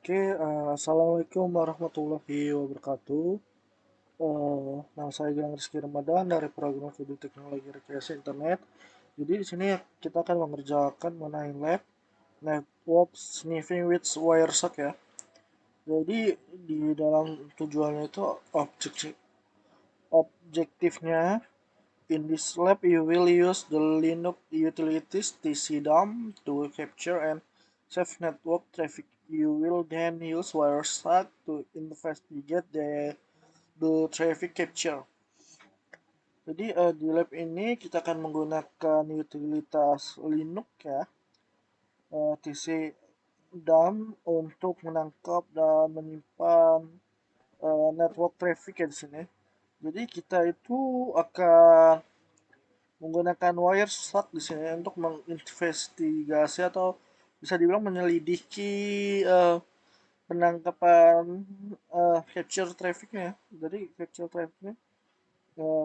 Assalamualaikum warahmatullahi wabarakatuh. Nama saya Gilang Rizky Ramadan dari program Studi Teknologi Rekayasa Internet. Jadi di sini kita akan mengerjakan mengenai lab network sniffing with Wireshark ya. Jadi di dalam tujuannya itu objektifnya in this lab you will use the Linux utilities tcdum to capture and save network traffic. You will then use Wireshark to investigate the traffic capture. Jadi di lab ini kita akan menggunakan utilitas Linux ya, TC DAM untuk menangkap dan menyimpan network traffic ya di sini. Jadi kita itu akan menggunakan Wireshark di sini untuk menginvestigasi atau bisa dibilang menyelidiki penangkapan capture trafficnya ya. Jadi capture trafficnya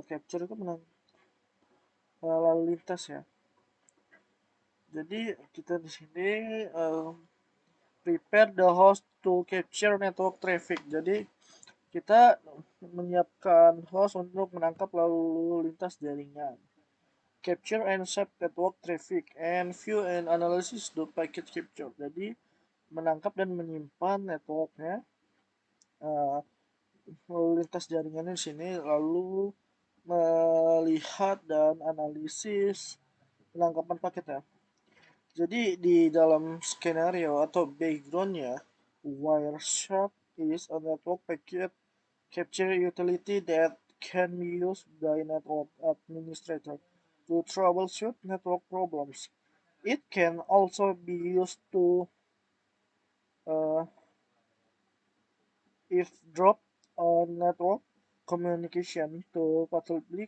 capture itu lalu lintas ya. Jadi kita di sini prepare the host to capture network traffic. Jadi kita menyiapkan host untuk menangkap lalu lintas jaringan. Capture and save network traffic and view and analysis the packet capture. Jadi menangkap dan menyimpan networknya lalu lintas jaringannya di sini, lalu melihat dan analisis penangkapan paket ya. Jadi di dalam skenario atau backgroundnya, Wireshark is a network packet capture utility that can be used by network administrator to troubleshoot network problems. It can also be used to uh, eavesdrop on network communication to passively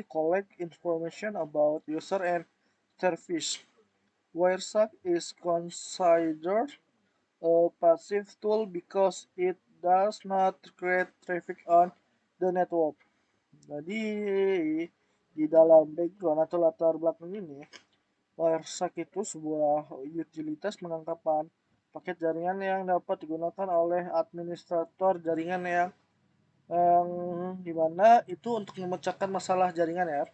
collect information about user and service. Wireshark is considered a passive tool because it does not create traffic on the network. Jadi di dalam background atau latar belakang ini, Wireshark itu sebuah utilitas penangkapan paket jaringan yang dapat digunakan oleh administrator jaringan yang dimana itu untuk memecahkan masalah jaringan ya.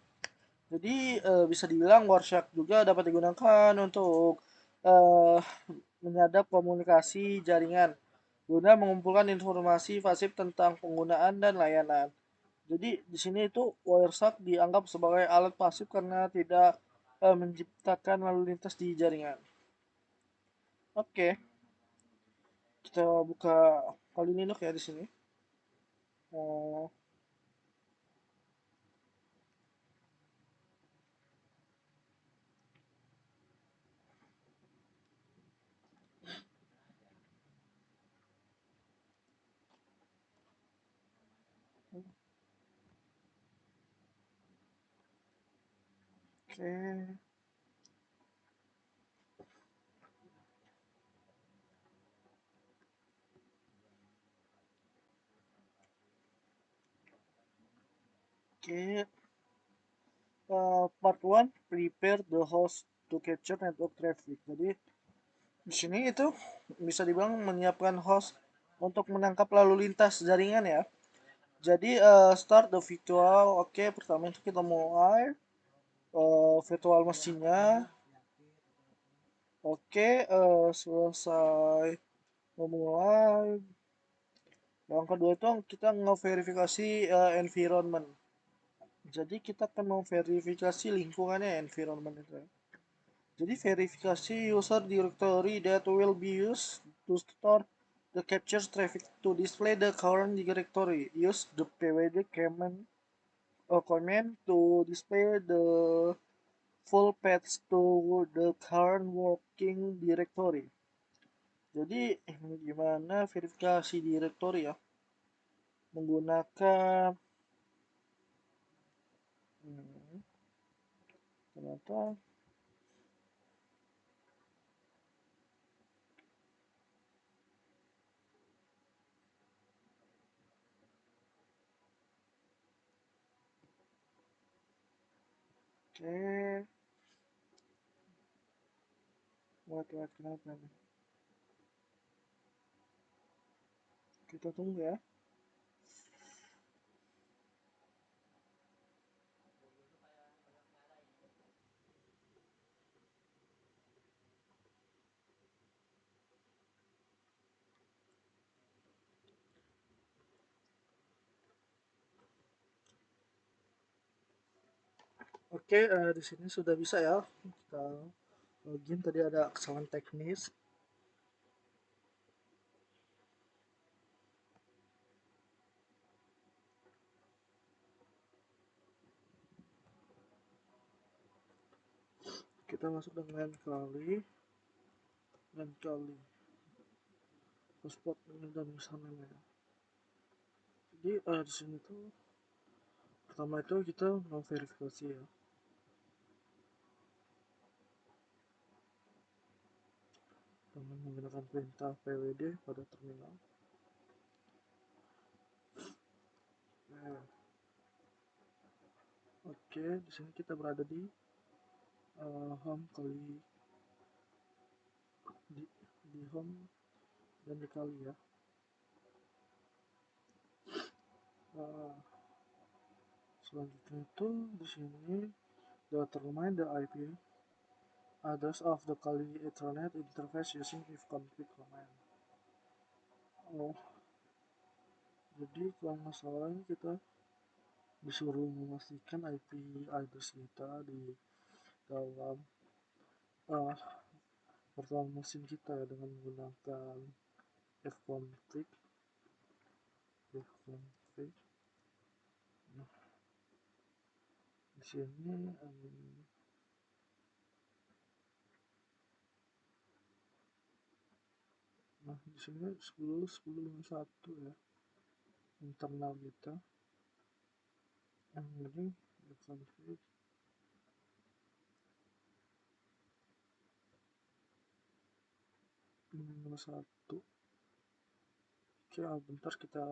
Jadi bisa dibilang Wireshark juga dapat digunakan untuk eh, menyadap komunikasi jaringan guna mengumpulkan informasi pasif tentang penggunaan dan layanan. Jadi di sini itu Wireshark dianggap sebagai alat pasif karena tidak menciptakan lalu lintas di jaringan. Oke, kita buka Kali Linux ya di sini. Oh, oke, oke. Part 1, prepare the host to capture network traffic. Jadi di sini itu bisa dibilang menyiapkan host untuk menangkap lalu lintas jaringan ya. Jadi start the virtual. Oke, pertama itu kita mulai virtual mesinnya. Oke, selesai memulai. Yang kedua itu kita nge-verifikasi environment. Jadi kita akan memverifikasi lingkungannya environment itu. Jadi verifikasi user directory that will be used to store the capture traffic to display the current directory. Use the pwd command to display the full path to the current working directory. Jadi gimana verifikasi directory ya? Menggunakan ternyata oke. Wait, kenapa nih? Kita tunggu ya. Oke, di sini sudah bisa ya. Kita login. Tadi ada kesalahan teknis. Kita masuk dengan kali hotspot ini dan username ya. Jadi di sini tuh pertama itu kita mau verifikasi ya dengan menggunakan perintah pwd pada terminal. Nah, oke, di sini kita berada di home di, di home dan di kali ya. Uh, Selanjutnya itu di sini determine the IP address of the Kali Ethernet interface using ifconfig command. Oh, jadi kalau masalah ini kita disuruh memastikan IP address kita di dalam uh, virtual machine kita ya, dengan menggunakan ifconfig. Nah, di sini nah di sini 10.10.51 ya internal kita. Yang ini ifconfig 5.1. Oke, bentar kita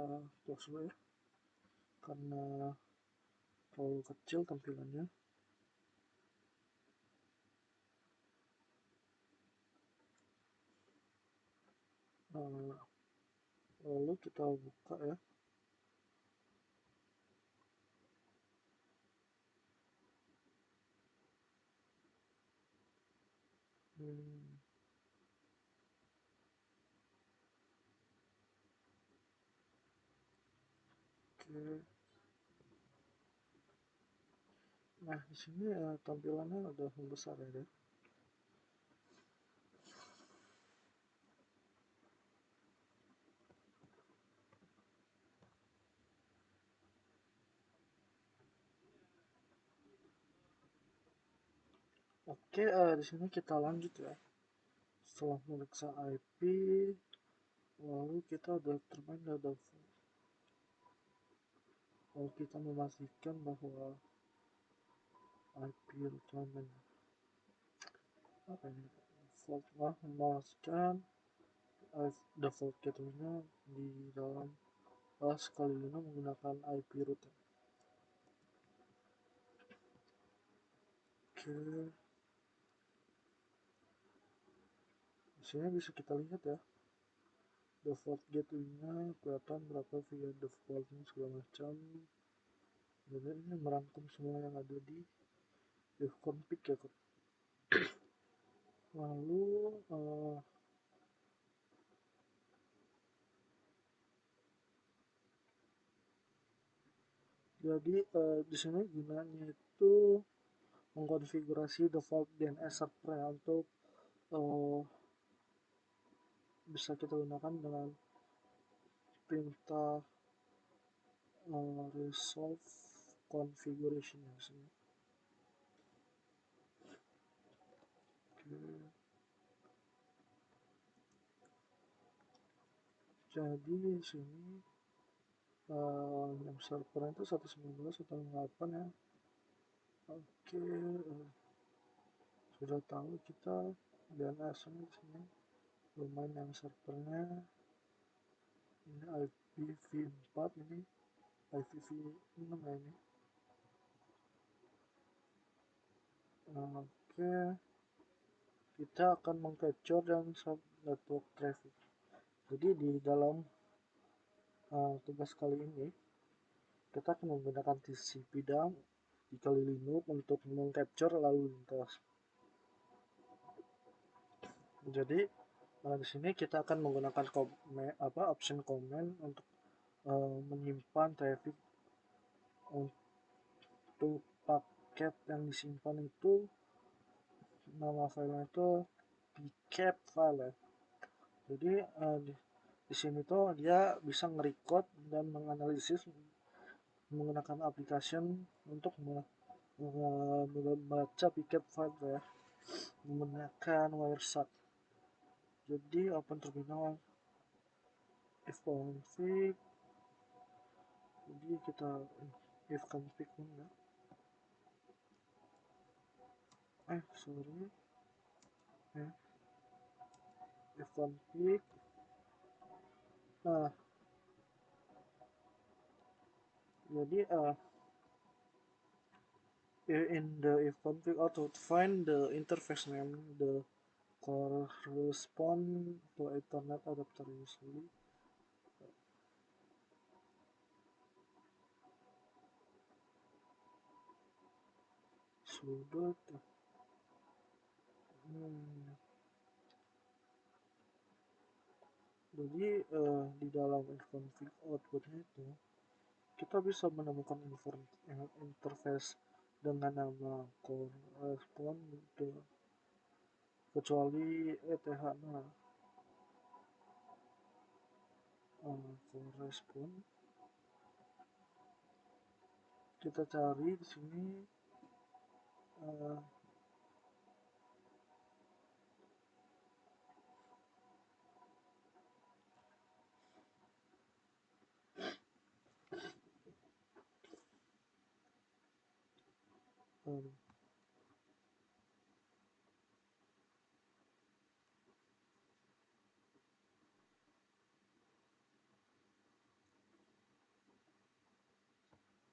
close dulu ya karena terlalu kecil tampilannya. Lalu kita buka ya. Oke. Nah, di sini tampilannya udah membesar ya. Oke, di sini kita lanjut ya. Setelah memeriksa IP, lalu kita udah termain ada lalu kita memastikan bahwa IP rekaman apa ini memastikan default gateway-nya di dalam sekali menggunakan IP root. Oke, di sini bisa kita lihat ya default gateway-nya kelihatan berapa via default-nya segala macam. Jadi ini merangkum semua yang ada di ifconfig ya. Lalu jadi di sini gunanya itu mengkonfigurasi default DNS server ya, untuk bisa kita gunakan dengan perintah resolve configuration ya sini. Jadi di sini yang server itu 119.168 ya. Oke, sudah tahu kita DNS-nya di sini. Domain yang servernya ini IPv4, ini IPv6 ya ini. Oke, kita akan mengcapture dan sub network traffic. Jadi di dalam tugas kali ini kita akan menggunakan TCP dump dikali Linux untuk mengcapture lalu lintas. Jadi di sini kita akan menggunakan option command untuk menyimpan traffic untuk paket yang disimpan itu, nama filenya itu pcap file ya. Jadi di sini tuh dia bisa nge-record dan menganalisis menggunakan application untuk membaca pcap file ya, menggunakan Wireshark. Jadi open terminal ifconfig, jadi kita ifconfig ya. Sorry ya, ifconfig. Nah, jadi in the ifconfig output find the interface name the correspond to Ethernet adapter usually. Sudah jadi di dalam ifconfig outputnya itu kita bisa menemukan interface dengan nama correspond kecuali ETH-nya correspond. Kita cari di sini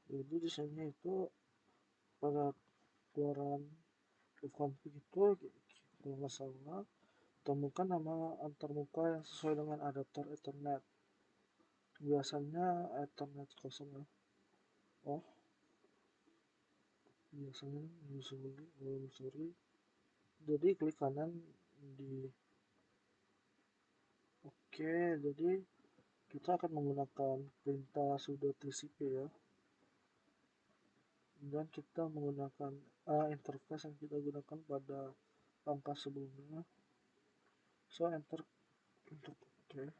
jadi di sini itu pada keluaran ifconfig itu kalau nggak salah temukan nama antarmuka yang sesuai dengan adapter Ethernet, biasanya Ethernet 0 ya. Biasanya sorry, jadi klik kanan di oke. Jadi kita akan menggunakan perintah sudo tcp ya, dan kita menggunakan interface yang kita gunakan pada pangkas sebelumnya. So enter untuk oke.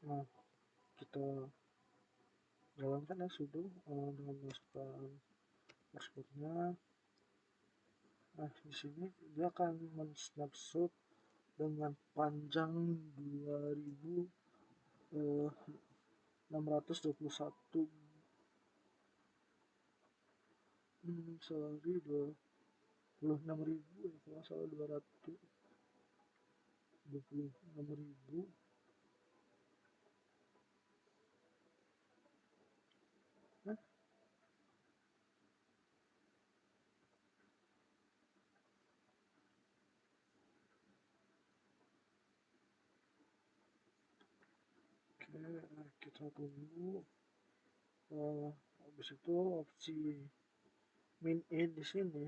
Nah, kita jalankan ya sudo dengan masukkan passwordnya. Nah, di sini dia akan men-snapshot dengan panjang 2621 sorry 26.000 ya, kalau salah 226.000. Oke, kita tunggu. Habis itu opsi min in di sini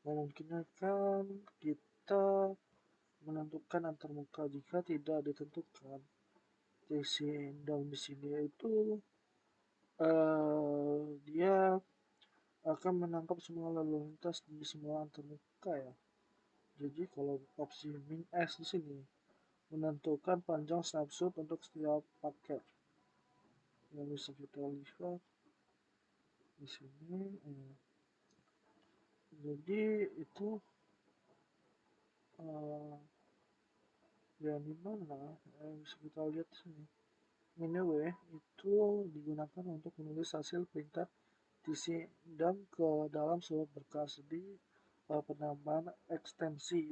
memungkinkan kita menentukan antarmuka. Jika tidak ditentukan, TC down di sini itu dia akan menangkap semua lalu lintas di semua antarmuka ya. Jadi kalau opsi min s di sini menentukan panjang snapshot untuk setiap paket yang bisa kita lihat di sini. Jadi itu ya di mana bisa kita lihat di sini. Miniw itu digunakan untuk menulis hasil perintah TC dan ke dalam sebuah berkas. Jadi penambahan ekstensi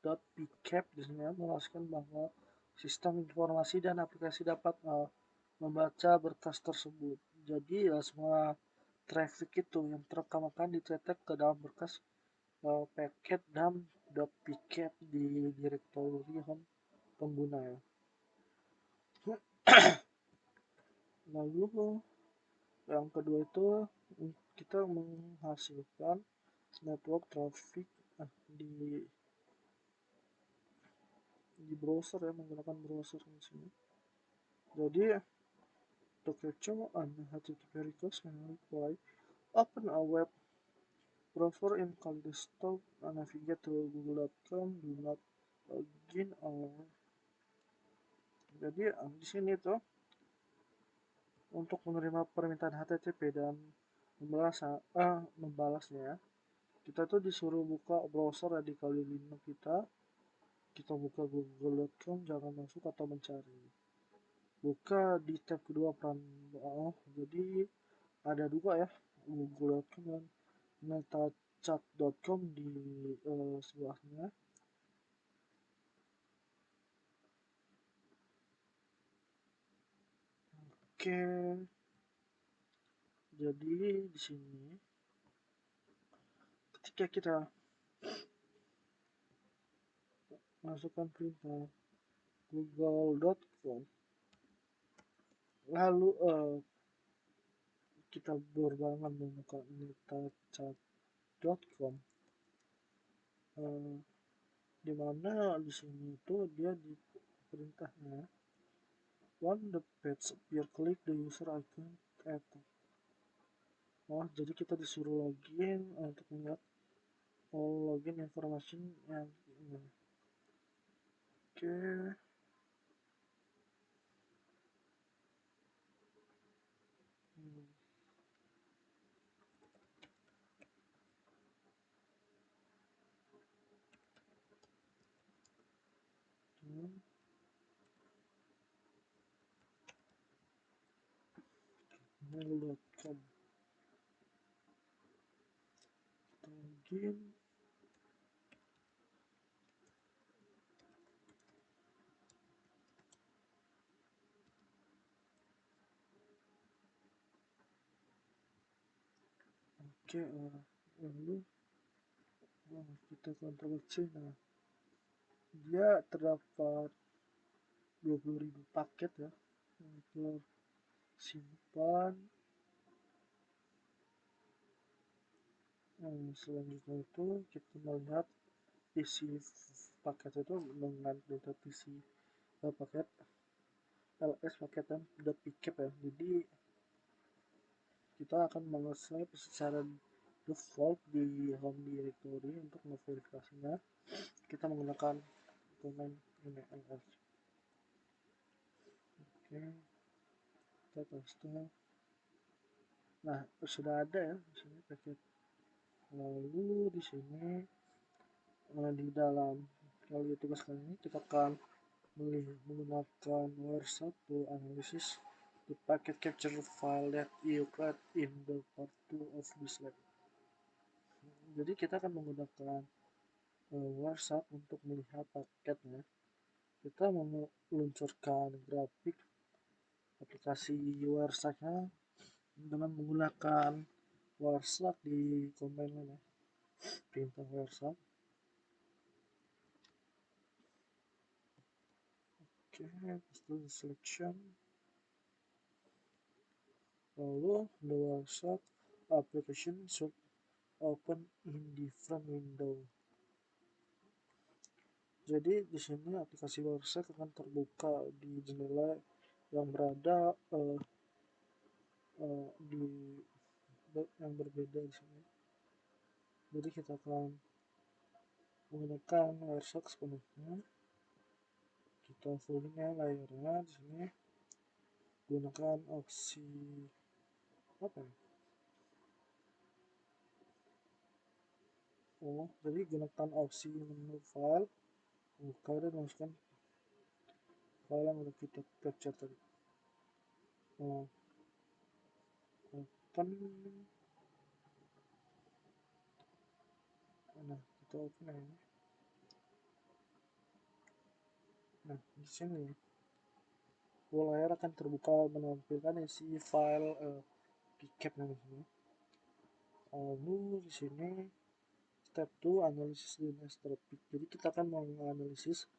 .pcap di sini memastikan bahwa sistem informasi dan aplikasi dapat membaca berkas tersebut. Jadi semua traffic itu yang terekam akan dicetak ke dalam berkas paket dump.pkf di direktori home pengguna ya. Lalu yang kedua itu kita menghasilkan network traffic di browser ya, menggunakan browser di sini. Jadi to capture an HTTP request manually, open a web browser in Kali Desktop, navigate to google.com, do not login or. Jadi di sini tuh untuk menerima permintaan HTTP dan membalasnya, kita tuh disuruh buka browser di Kali Linux kita buka google.com, jangan masuk atau mencari. Buka di tab kedua jadi ada dua ya, google.com dan metachat.com di sebelahnya. Oke, jadi di sini ketika kita masukkan perintah google.com, lalu kita berbarengan membuka metachat.com, dimana di sini itu dia di perintahnya when the page appear, click the user icon at. Jadi kita disuruh login untuk melihat login information yang ini. Oke. Mail.com login. Oke, lalu kita kontrol C. Nah, dia terdapat 20.000 paket ya untuk simpan. Selanjutnya itu kita melihat isi paket itu dengan data isi paket ls paket dan .pkf ya. Jadi kita akan meng-save secara default di home directory. Untuk memverifikasinya kita menggunakan command ini ls. Oke, kita paste. Nah, sudah ada ya di sini paket. Lalu di sini di dalam kali tugas kali ini kita akan menggunakan Wireshark to analysis the packet capture file that you create in the part 2 of this lab. Jadi kita akan menggunakan Wireshark untuk melihat paketnya. Kita meluncurkan grafik aplikasi Wireshark-nya dengan menggunakan Wireshark di command line ya, perintah Wireshark. Oke, okay, selection. Lalu the Wireshark application should open in different window. Jadi di sini aplikasi Wireshark akan terbuka di jendela yang berada di yang berbeda di sini. Jadi kita akan menggunakan Wireshark sepenuhnya. Kita fullin ya layarnya di sini. Gunakan opsi apa ya? Jadi gunakan opsi menu file, buka dan masukkan file yang udah kita capture tadi. Open. Nah, kita open ya ini. Nah, di sini layar akan terbuka menampilkan isi file pkf di sini. Lalu di sini step 2 analisis DNS traffic. Jadi kita akan menganalisis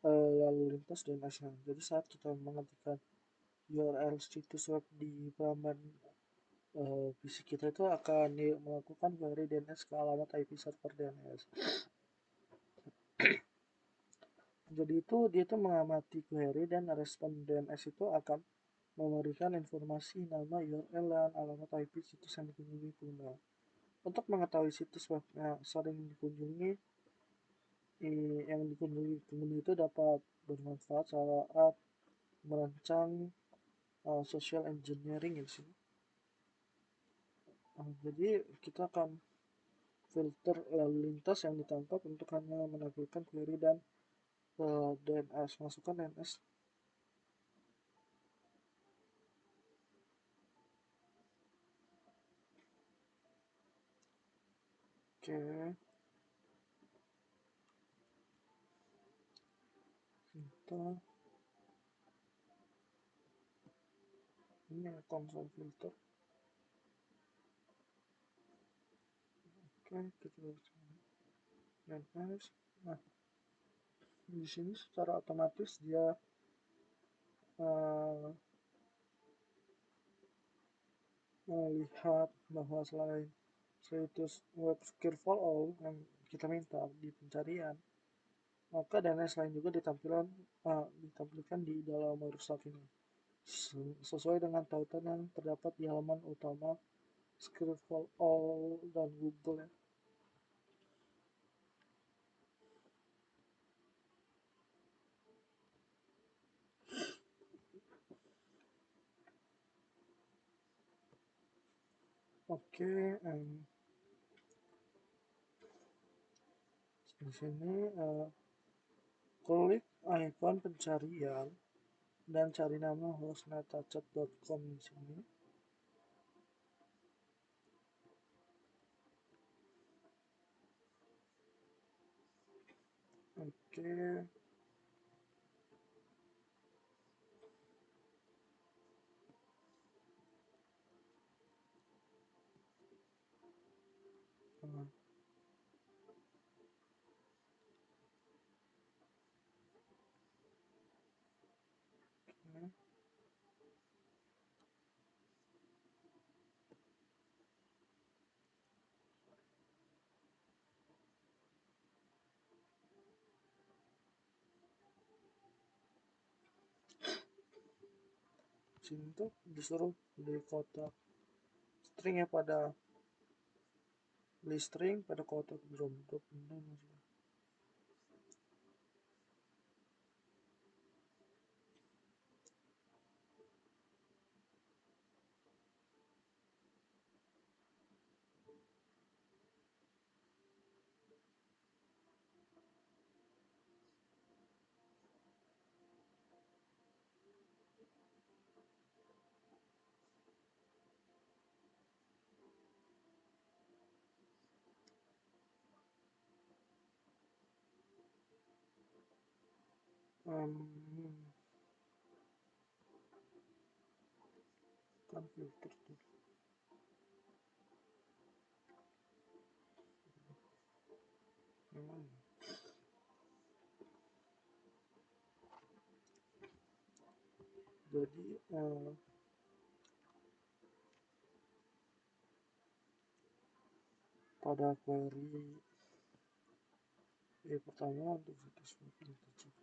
lalu lintas DNS-nya. Jadi saat kita mengetikkan URL situs web di peramban PC kita itu akan melakukan query DNS ke alamat IP server DNS. Jadi itu dia itu mengamati query dan respon DNS itu akan memberikan informasi nama URL dan alamat IP situs yang dikunjungi pengguna. Untuk mengetahui situs web yang sering dikunjungi yang dikunjungi pengguna itu dapat bermanfaat saat merancang social engineering di sini. Jadi kita akan filter lalu lintas yang ditangkap untuk hanya menampilkan query dan DNS, masukkan DNS. Oke, kita ini konsol filter. Oke, kita DNS. Nah, di sini secara otomatis dia melihat bahwa selain situs web firewall yang kita minta di pencarian, maka DNS lain juga ditampilkan di dalam Microsoft ini sesuai dengan tautan yang terdapat di halaman utama Scribble dan Google ya. Oke, di sini klik ikon pencarian dan cari nama hostmetachat.com di sini. Oke. Sini tuh disuruh di kotak string ya, pada list string pada kotak drop ini masih. Kan filter tuh. Jadi pada query pertama untuk situs web kita cek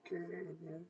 Oke, ini ya.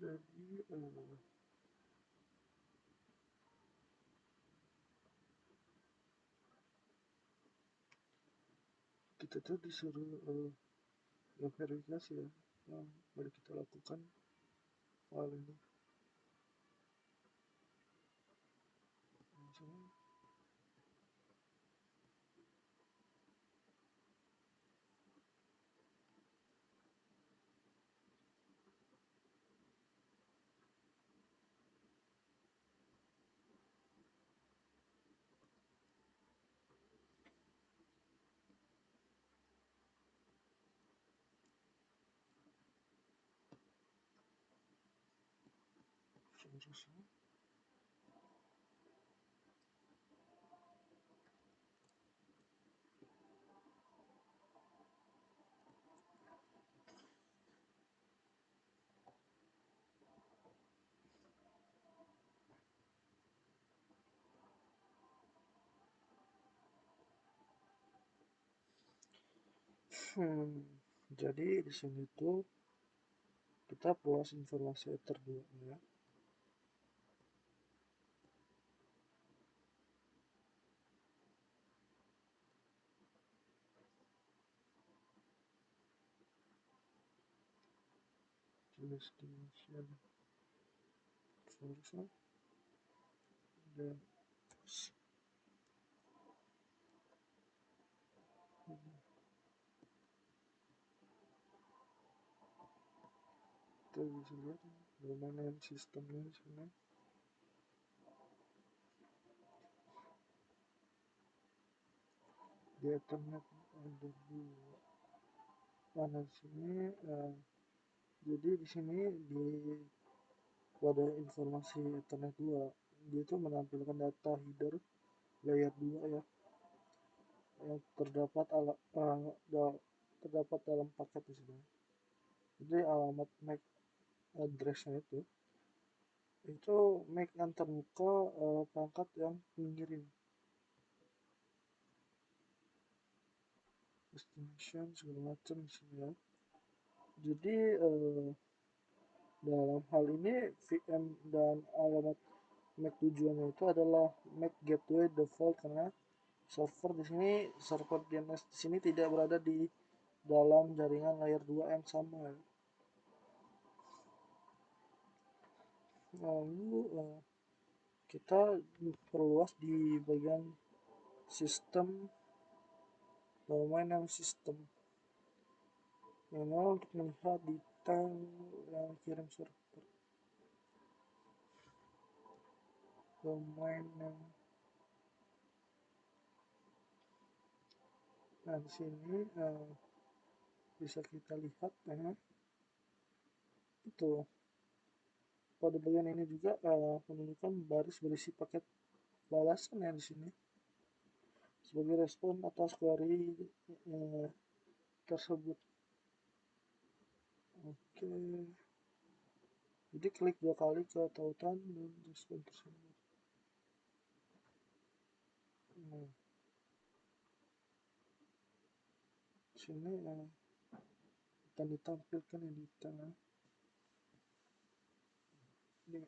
Jadi kita tuh disuruh verifikasi ya, yang baru kita lakukan file ini. Misalnya, seharusnya jadi di sini tuh kita puas informasi ether 2 ya. Destination seharusnya dan kita bisa lihat bagaimana yang sistemnya di sini. Di Ethernet ada dua. Nah, di sini jadi di sini di pada informasi Ethernet 2 dia itu menampilkan data header layer 2 ya, yang terdapat dalam paket di sini. Jadi alamat MAC address-nya itu MAC yang terbuka perangkat yang mengirim. Destination segala macam di sini ya. Jadi dalam hal ini VM dan alamat MAC tujuannya itu adalah MAC gateway default, karena server DNS di sini tidak berada di dalam jaringan layer 2 yang sama. Lalu kita perluas di bagian sistem, domain yang sistem memang untuk melihat detail yang kirim server. Domain yang nah di sini bisa kita lihat itu pada bagian ini juga menunjukkan baris berisi paket balasan ya di sini sebagai respon atas query tersebut. Oke, jadi klik 2 kali ke tautan dan respon tersebut. Nah, sini akan ditampilkan yang di tengah ini.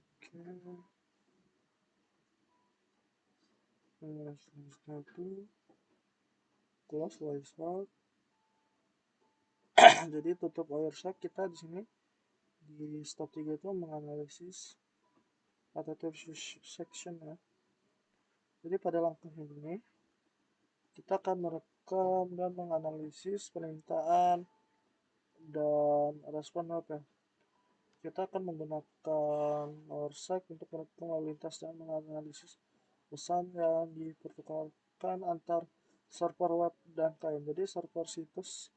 Oke, selanjutnya itu close Wireshark. Jadi tutup Wireshark. Kita di sini di step 3 itu menganalisis attachment section ya. Jadi pada langkah ini kita akan merekam dan menganalisis permintaan dan respon web ya. Kita akan menggunakan Orsak untuk merekam lalu lintas dan menganalisis pesan yang dipertukarkan antar server web dan klien. Jadi server situs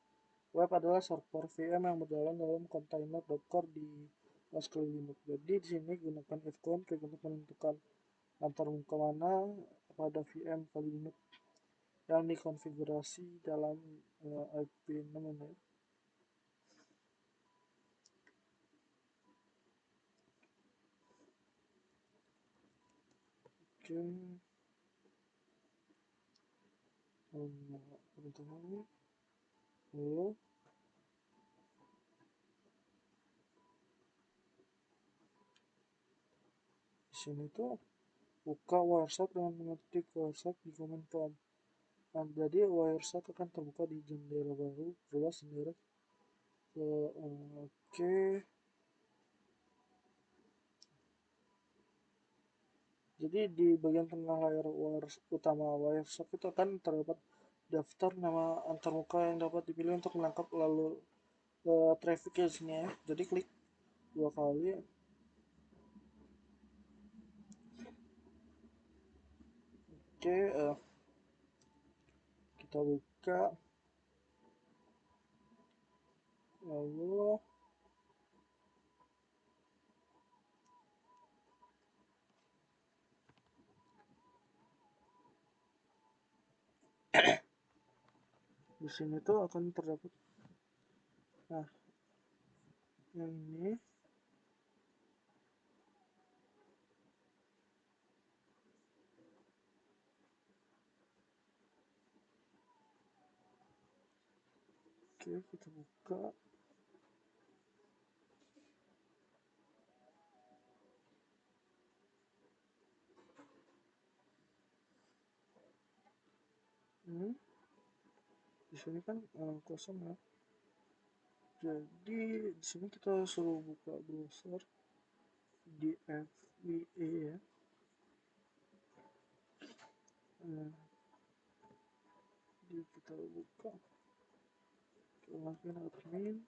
web adalah server VM yang berjalan dalam kontainer Docker di Rascal Linux. Jadi di sini gunakan fconfig untuk menentukan antar muka mana pada VM kali Linux yang dikonfigurasi dalam IP6 ini. Oke, teman-teman, lalu di sini tuh buka Wireshark dengan mengetik Wireshark di command prompt. Nah, jadi Wireshark akan terbuka di jendela baru, jelas sendiri. Oke. Jadi di bagian tengah layar utama Wireshark itu akan terdapat daftar nama antarmuka yang dapat dipilih untuk menangkap lalu traffic di sini ya. Jadi klik 2 kali. Oke, kita buka. Lalu di sini tuh akan terdapat, nah, yang ini. Oke, kita buka. Di sini kan kosong ya. Jadi di sini kita suruh buka browser di FVE ya. Kita buka, kita masukin admin,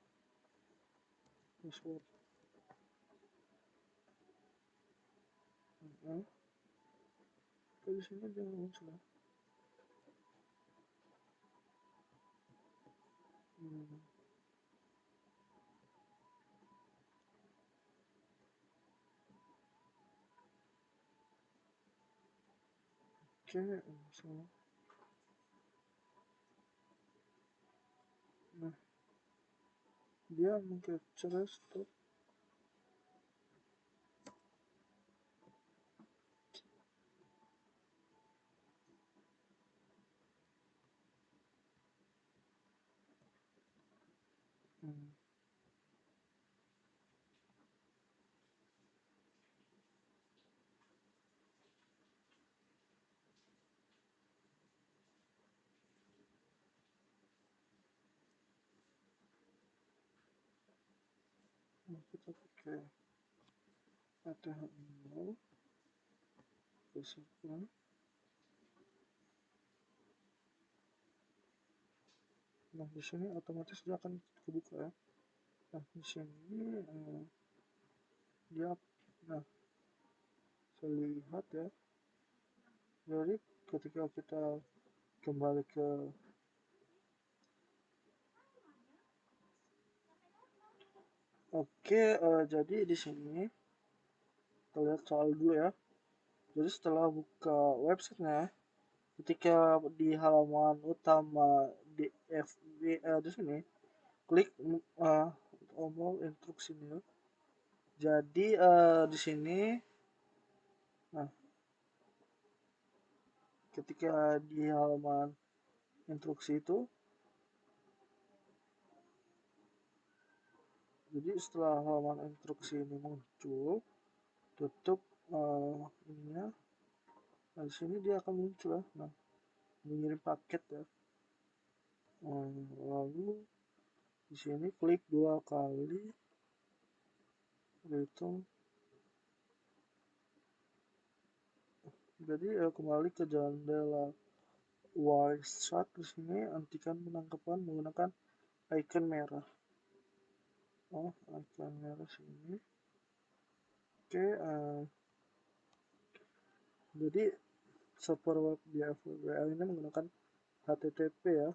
password. Di sini jangan muncul ya. Oke, salah. Nah, dia meng-capture stop. Nah, kita pakai ATH0 besarnya. Nah, di sini otomatis dia akan kebuka ya. Nah, di sini dia, nah, saya lihat ya. Jadi ketika kita kembali ke jadi di sini kita lihat soal dulu ya. Jadi setelah buka websitenya, ketika di halaman utama di FB di sini, klik tombol instruksinya. Jadi di sini, nah, ketika di halaman instruksi itu, jadi setelah halaman instruksi ini muncul, tutup ininya. Nah, di sini dia akan muncul ya. Nah, mengirim paket ya. Lalu di sini klik 2 kali, gitu. Jadi kembali ke jendela Wireshark. Di sini hentikan penangkapan menggunakan icon merah. Oh, icon merah sini. Oke, jadi server web DFWL ini menggunakan HTTP ya,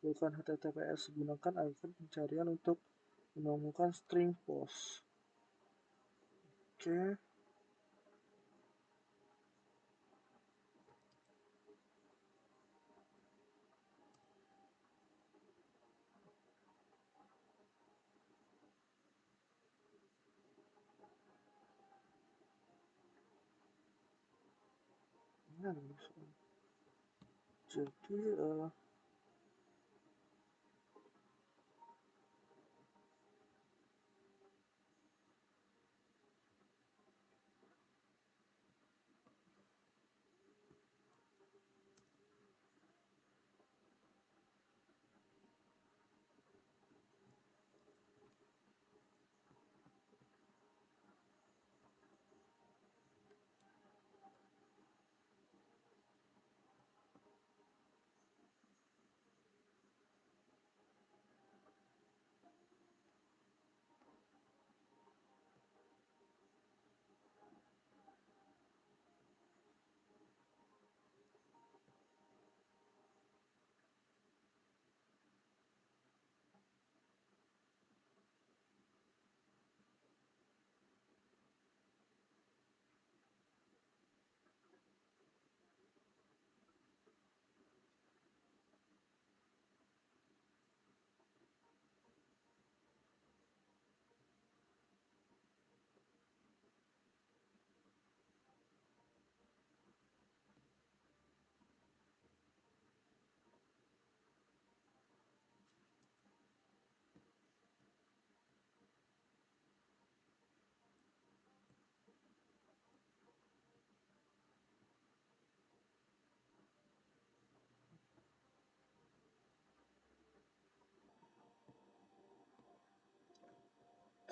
bukan HTTPS. Gunakan icon pencarian untuk menemukan string post. Oke.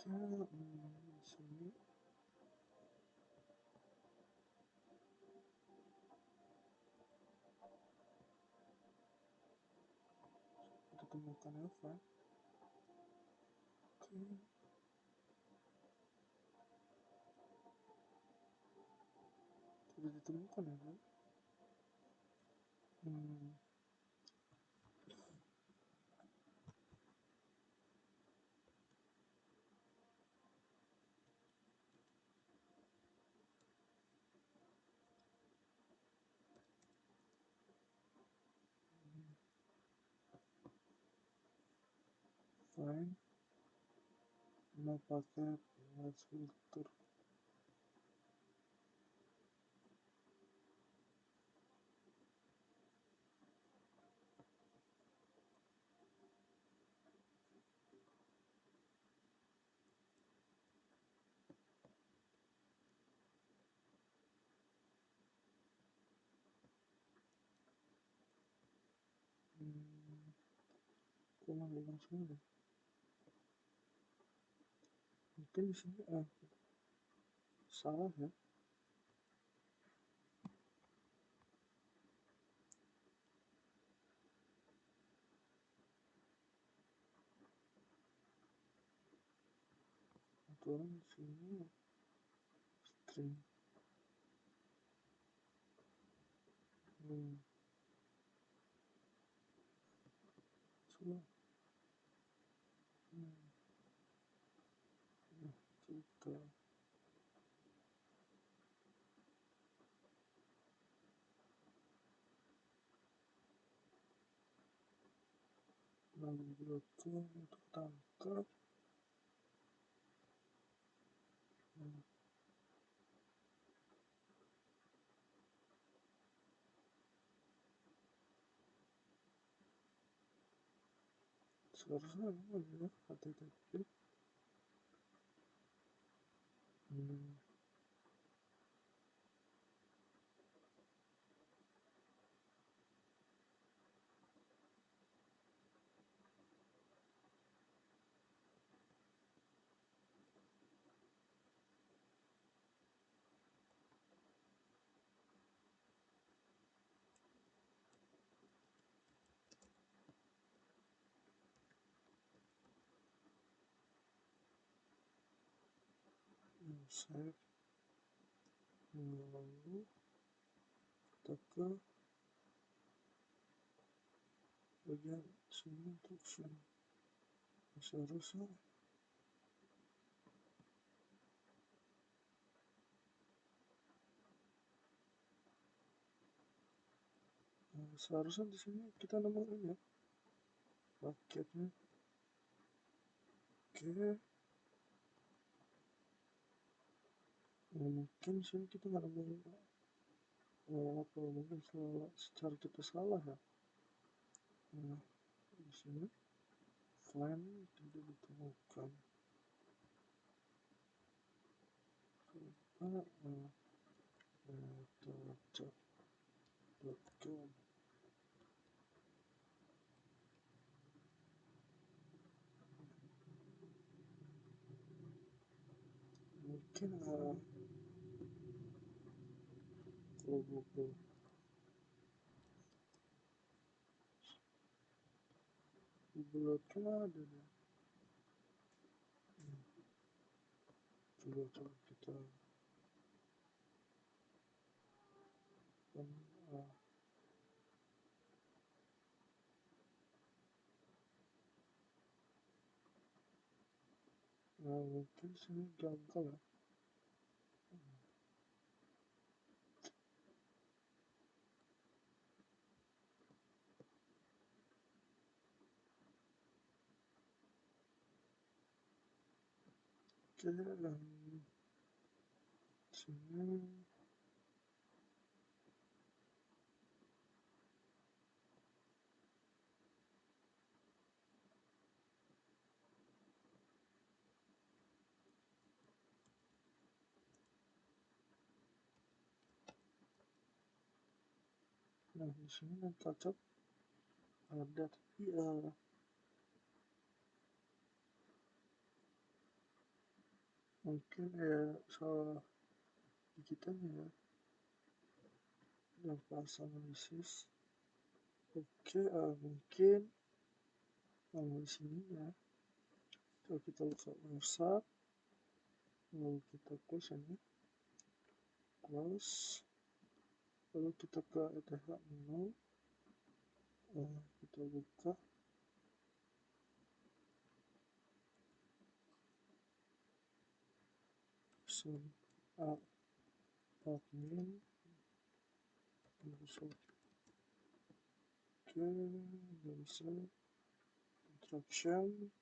Nah, jadi di sini kita temukan apa? Oke, tidak ditemukan ya kan? Hmm, fine. No paket, let's filter. Hmm, kok nggak langsung deh? Mungkin di sini salah ya. Aturan di sini string. Hmm, salah. Hmm, nah, kita lalu blocking untuk tangkap. Hmm, seharusnya ada ya HTTP. Hmm, save. Lalu kita ke bagian sini untuk sini. Seharusnya di sini kita nemuin ya paketnya. Oke, mungkin sini kita nggak nemuin apa, mungkin secara kita salah ya. Nah, di sini find tidak ditemukan. Coba metachat.com. Mungkin kalau Google.com ada deh. Coba kita mungkin sini gagal ya. Oke, sini nah di sini metachat ada, tapi mungkin ya salah digitalnya ya, yang pas analisis. Oke, mungkin di sini ya, kalau kita buka website, lalu kita close ini, close, lalu kita ke ETH0, kita buka admin Microsoft. Oke, nggak bisa interaction,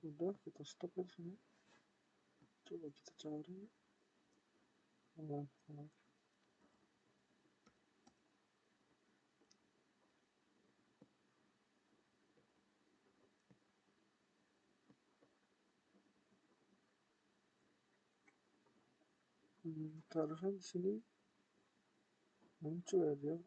udah kita stop di sini. Coba kita cari harusnya di sini muncul ya dia.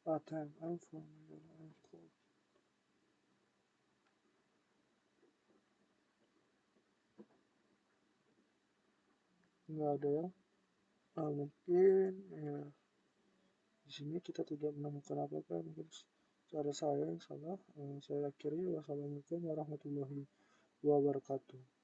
Oke, time from nggak ada ya. Mungkin ya di sini kita tidak menemukan apa-apa, mungkin cara saya yang salah. Saya akhiri, wassalamualaikum warahmatullahi wabarakatuh.